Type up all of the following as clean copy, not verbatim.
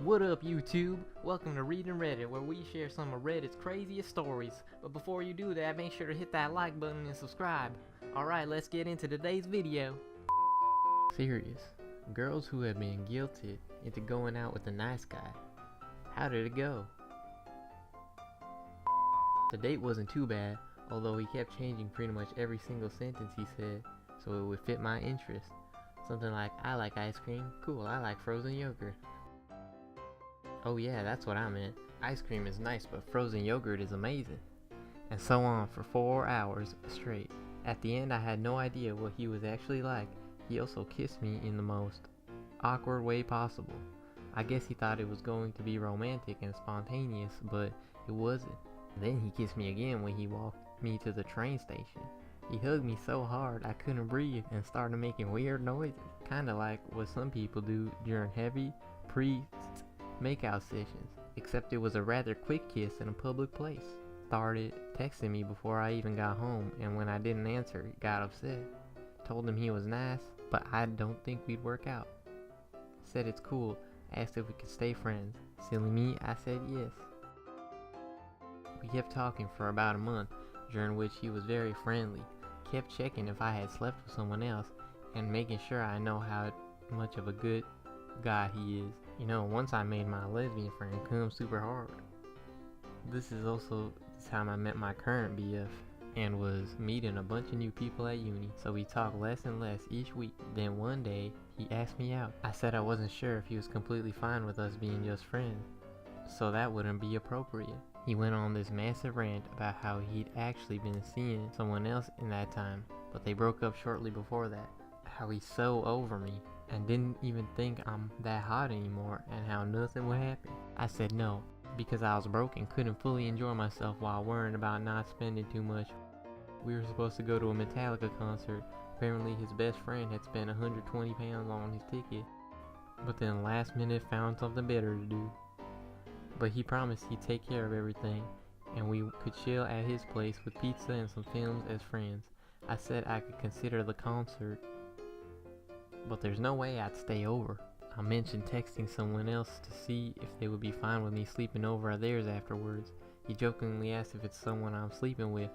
What up, YouTube? Welcome to Reading Reddit, where we share some of Reddit's craziest stories. But before you do that, make sure to hit that like button and subscribe. Alright, let's get into today's video. Serious. Girls who have been guilted into going out with a nice guy. How did it go? The date wasn't too bad, although he kept changing pretty much every single sentence he said, so it would fit my interest. Something like, I like ice cream. Cool, I like frozen yogurt. Oh yeah, that's what I meant. Ice cream is nice, but frozen yogurt is amazing. And so on for 4 hours straight. At the end, I had no idea what he was actually like. He also kissed me in the most awkward way possible. I guess he thought it was going to be romantic and spontaneous, but it wasn't. Then he kissed me again when he walked me to the train station. He hugged me so hard I couldn't breathe and started making weird noises. Kinda like what some people do during heavy makeout sessions, except it was a rather quick kiss in a public place. Started texting me before I even got home, and when I didn't answer, he got upset. Told him he was nice, but I don't think we'd work out. Said it's cool, asked if we could stay friends. Silly me, I said yes. We kept talking for about a month, during which he was very friendly, kept checking if I had slept with someone else, and making sure I know how much of a good guy he is. You know, once I made my lesbian friend come super hard. This is also the time I met my current BF and was meeting a bunch of new people at uni, so we talked less and less each week. Then one day, he asked me out. I said I wasn't sure if he was completely fine with us being just friends, so that wouldn't be appropriate. He went on this massive rant about how he'd actually been seeing someone else in that time, but they broke up shortly before that. How he's so over me and didn't even think I'm that hot anymore, and how nothing would happen. I said no, because I was broke and couldn't fully enjoy myself while worrying about not spending too much. We were supposed to go to a Metallica concert. Apparently his best friend had spent 120 pounds on his ticket, but then last minute found something better to do. But he promised he'd take care of everything, and we could chill at his place with pizza and some films as friends. I said I could consider the concert, but there's no way I'd stay over. I mentioned texting someone else to see if they would be fine with me sleeping over at theirs afterwards. He jokingly asked if it's someone I'm sleeping with,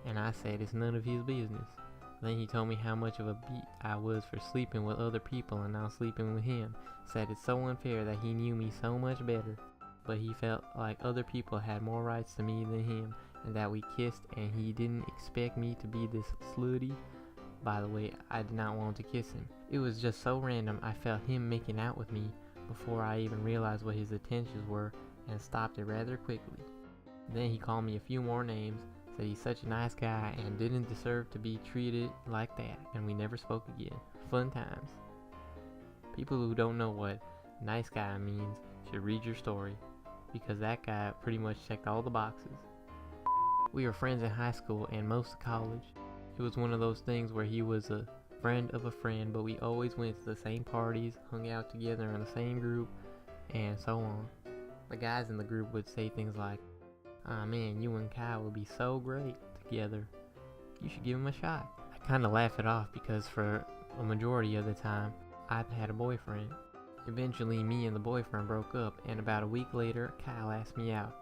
and I said it's none of his business. Then he told me how much of a beat I was for sleeping with other people and now sleeping with him. Said it's so unfair that he knew me so much better, but he felt like other people had more rights to me than him, and that we kissed and he didn't expect me to be this slutty. By the way, I did not want to kiss him. It was just so random. I felt him making out with me before I even realized what his intentions were, and stopped it rather quickly. Then he called me a few more names, said he's such a nice guy and didn't deserve to be treated like that, and we never spoke again. Fun times. People who don't know what nice guy means should read your story, because that guy pretty much checked all the boxes. We were friends in high school and most of college. It was one of those things where he was a friend of a friend, but we always went to the same parties, hung out together in the same group, and so on. The guys in the group would say things like, "Ah man, you and Kyle would be so great together. You should give him a shot." I kinda laugh it off because for a majority of the time, I had a boyfriend. Eventually, me and the boyfriend broke up, and about a week later, Kyle asked me out.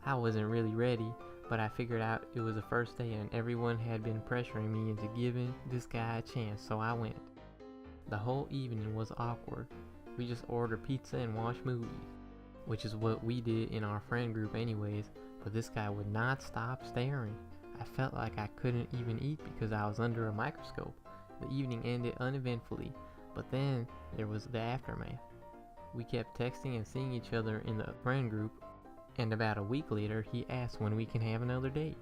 I wasn't really ready, but I figured out it was the first day and everyone had been pressuring me into giving this guy a chance, so I went. The whole evening was awkward. We just ordered pizza and watched movies, which is what we did in our friend group anyways, but this guy would not stop staring. I felt like I couldn't even eat because I was under a microscope. The evening ended uneventfully, but then there was the aftermath. We kept texting and seeing each other in the friend group, and about a week later, he asked when we can have another date.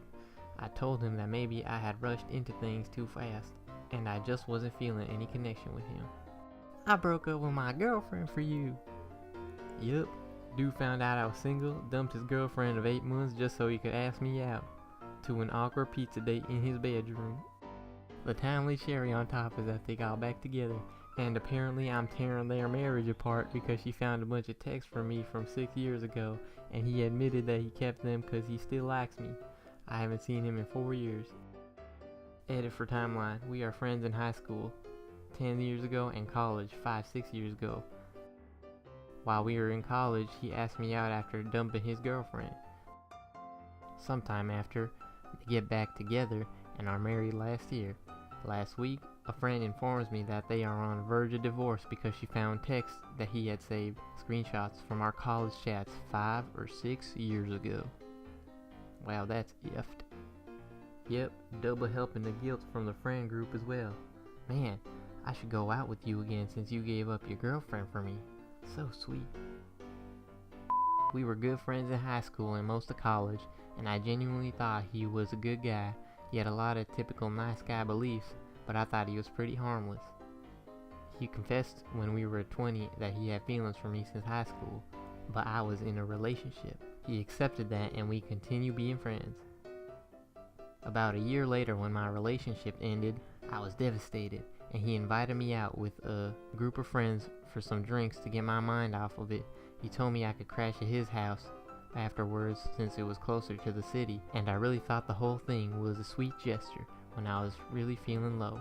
I told him that maybe I had rushed into things too fast, and I just wasn't feeling any connection with him. "I broke up with my girlfriend for you." Yup, dude found out I was single, dumped his girlfriend of 8 months just so he could ask me out to an awkward pizza date in his bedroom. The timely cherry on top is that they got back together, and apparently I'm tearing their marriage apart because she found a bunch of texts from me from 6 years ago, and he admitted that he kept them because he still likes me. I haven't seen him in 4 years. Edit for timeline. We are friends in high school 10 years ago and college 5-6 years ago. While we were in college, he asked me out after dumping his girlfriend. Sometime after, they get back together and are married last year. Last week, a friend informs me that they are on the verge of divorce because she found texts that he had saved, screenshots from our college chats 5 or 6 years ago. Wow, that's effed. Yep, double helping the guilt from the friend group as well. Man, I should go out with you again since you gave up your girlfriend for me. So sweet. We were good friends in high school and most of college, and I genuinely thought he was a good guy. He had a lot of typical nice guy beliefs, but I thought he was pretty harmless. He confessed when we were 20 that he had feelings for me since high school, but I was in a relationship. He accepted that and we continue being friends. About a year later, when my relationship ended, I was devastated, and he invited me out with a group of friends for some drinks to get my mind off of it. He told me I could crash at his house afterwards since it was closer to the city, and I really thought the whole thing was a sweet gesture when I was really feeling low.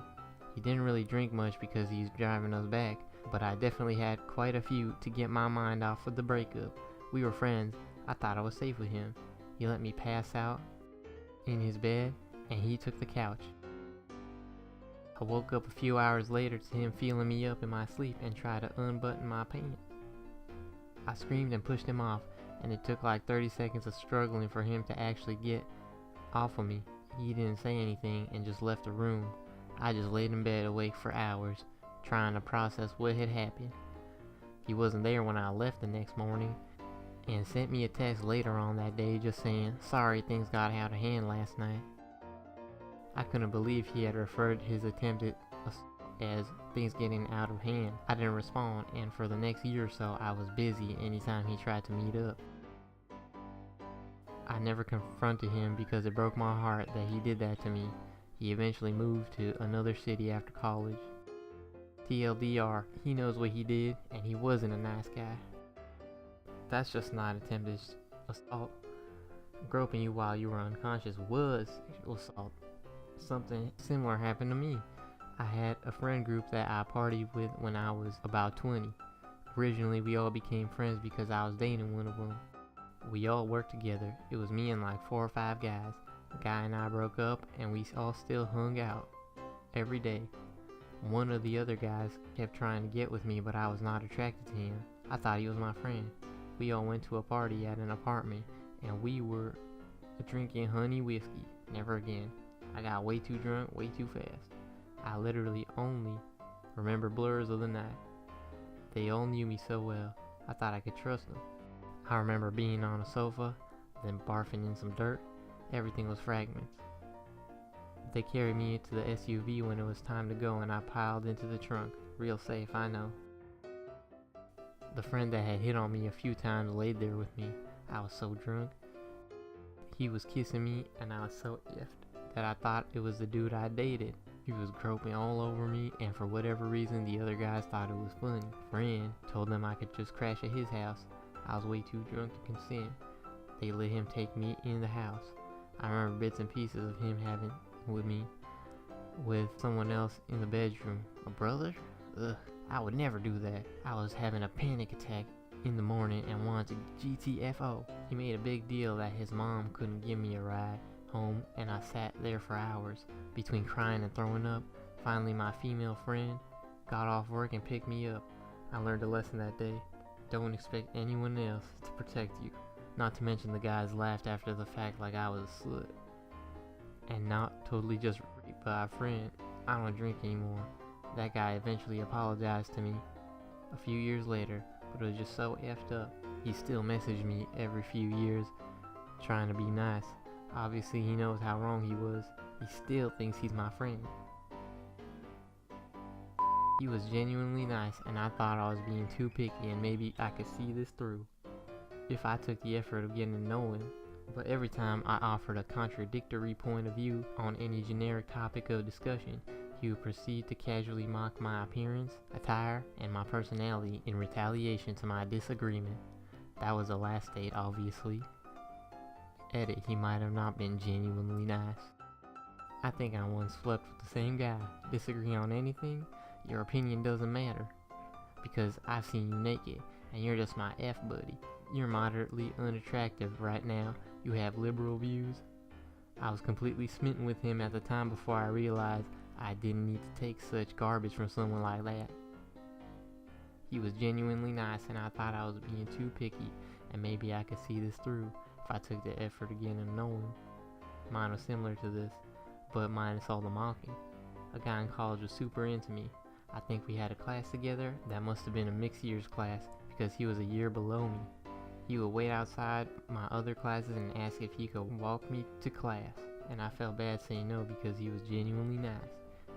He didn't really drink much because he's driving us back, but I definitely had quite a few to get my mind off of the breakup. We were friends. I thought I was safe with him. He let me pass out in his bed, and he took the couch. I woke up a few hours later to him feeling me up in my sleep and tried to unbutton my pants. I screamed and pushed him off, and it took like 30 seconds of struggling for him to actually get off of me. He didn't say anything and just left the room. I just laid in bed awake for hours, trying to process what had happened. He wasn't there when I left the next morning, and sent me a text later on that day just saying, "Sorry, things got out of hand last night." I couldn't believe he had referred his attempted as things getting out of hand. I didn't respond, and for the next year or so I was busy anytime he tried to meet up. I never confronted him because it broke my heart that he did that to me. He eventually moved to another city after college. TLDR, he knows what he did, and he wasn't a nice guy. That's just not attempted assault. Groping you while you were unconscious was sexual assault. Something similar happened to me. I had a friend group that I partied with when I was about 20. Originally, we all became friends because I was dating one of them. We all worked together. It was me and like 4 or 5 guys. The guy and I broke up, and we all still hung out every day. One of the other guys kept trying to get with me, but I was not attracted to him. I thought he was my friend. We all went to a party at an apartment, and we were drinking honey whiskey. Never again. I got way too drunk, way too fast. I literally only remember blurs of the night. They all knew me so well, I thought I could trust them. I remember being on a sofa, then barfing in some dirt. Everything was fragments. They carried me into the SUV when it was time to go, and I piled into the trunk. Real safe, I know. The friend that had hit on me a few times laid there with me. I was so drunk. He was kissing me, and I was so effed that I thought it was the dude I dated. He was groping all over me, and for whatever reason, the other guys thought it was funny. Friend told them I could just crash at his house. I was way too drunk to consent. They let him take me in the house. I remember bits and pieces of him having with me with someone else in the bedroom. A brother? Ugh, I would never do that. I was having a panic attack in the morning and wanted to GTFO. He made a big deal that his mom couldn't give me a ride home, and I sat there for hours between crying and throwing up. Finally, my female friend got off work and picked me up. I learned a lesson that day. Don't expect anyone else to protect you. Not to mention the guys laughed after the fact like I was a slut. And not totally just raped by a friend. I don't drink anymore. That guy eventually apologized to me a few years later, but it was just so effed up. He still messaged me every few years trying to be nice. Obviously he knows how wrong he was. He still thinks he's my friend. He was genuinely nice, and I thought I was being too picky and maybe I could see this through if I took the effort of getting to know him. But every time I offered a contradictory point of view on any generic topic of discussion, he would proceed to casually mock my appearance, attire, and my personality in retaliation to my disagreement. That was the last date, obviously. Edit, he might have not been genuinely nice. I think I once slept with the same guy. Disagree on anything? Your opinion doesn't matter. Because I've seen you naked, and you're just my F buddy. You're moderately unattractive right now. You have liberal views. I was completely smitten with him at the time before I realized I didn't need to take such garbage from someone like that. He was genuinely nice, and I thought I was being too picky, and maybe I could see this through if I took the effort to get him knowing. Mine was similar to this, but minus all the mocking. A guy in college was super into me. I think we had a class together that must have been a mixed years class because he was a year below me. He would wait outside my other classes and ask if he could walk me to class, and I felt bad saying no because he was genuinely nice.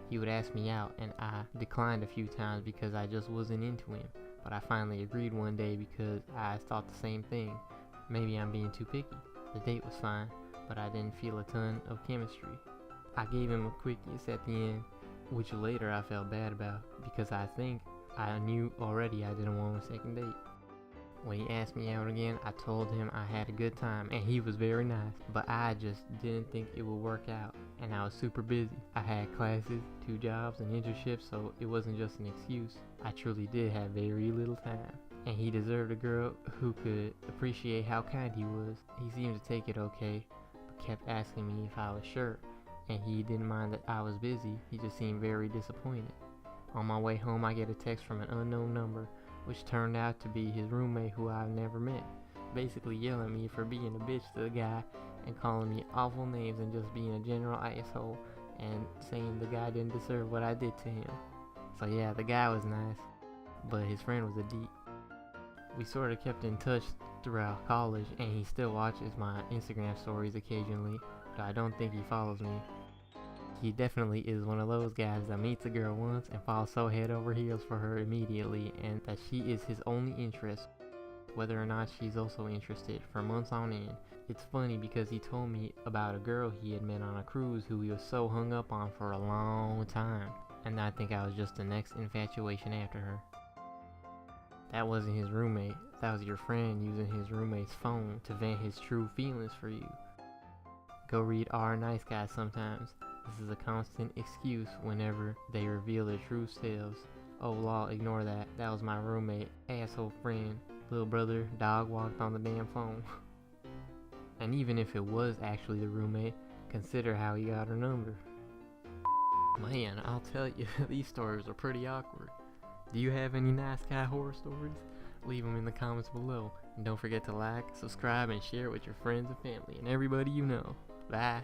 He would ask me out, and I declined a few times because I just wasn't into him, but I finally agreed one day because I thought the same thing. Maybe I'm being too picky. The date was fine, but I didn't feel a ton of chemistry. I gave him a quick kiss at the end, which later I felt bad about because I think I knew already I didn't want a second date. When he asked me out again, I told him I had a good time, and he was very nice, but I just didn't think it would work out, and I was super busy. I had classes, 2 jobs, and internships, so it wasn't just an excuse. I truly did have very little time, and he deserved a girl who could appreciate how kind he was. He seemed to take it okay, but kept asking me if I was sure, and he didn't mind that I was busy. He just seemed very disappointed. On my way home, I get a text from an unknown number, which turned out to be his roommate who I've never met, basically yelling at me for being a bitch to the guy and calling me awful names and just being a general asshole and saying the guy didn't deserve what I did to him. So yeah, the guy was nice, but his friend was a deep. We sort of kept in touch throughout college, and he still watches my Instagram stories occasionally, but I don't think he follows me. He definitely is one of those guys that meets a girl once and falls so head over heels for her immediately, and that she is his only interest, whether or not she's also interested, for months on end. It's funny because he told me about a girl he had met on a cruise who he was so hung up on for a long time, and I think I was just the next infatuation after her. That wasn't his roommate. That was your friend using his roommate's phone to vent his true feelings for you. Go read Our Nice Guys sometimes. This is a constant excuse whenever they reveal their true selves. Oh law, ignore that. That was my roommate, asshole friend, little brother, dog walked on the damn phone. And even if it was actually the roommate, consider how he got her number. Man, I'll tell you, these stories are pretty awkward. Do you have any nice guy horror stories? Leave them in the comments below. And don't forget to like, subscribe, and share it with your friends and family and everybody you know. Bye.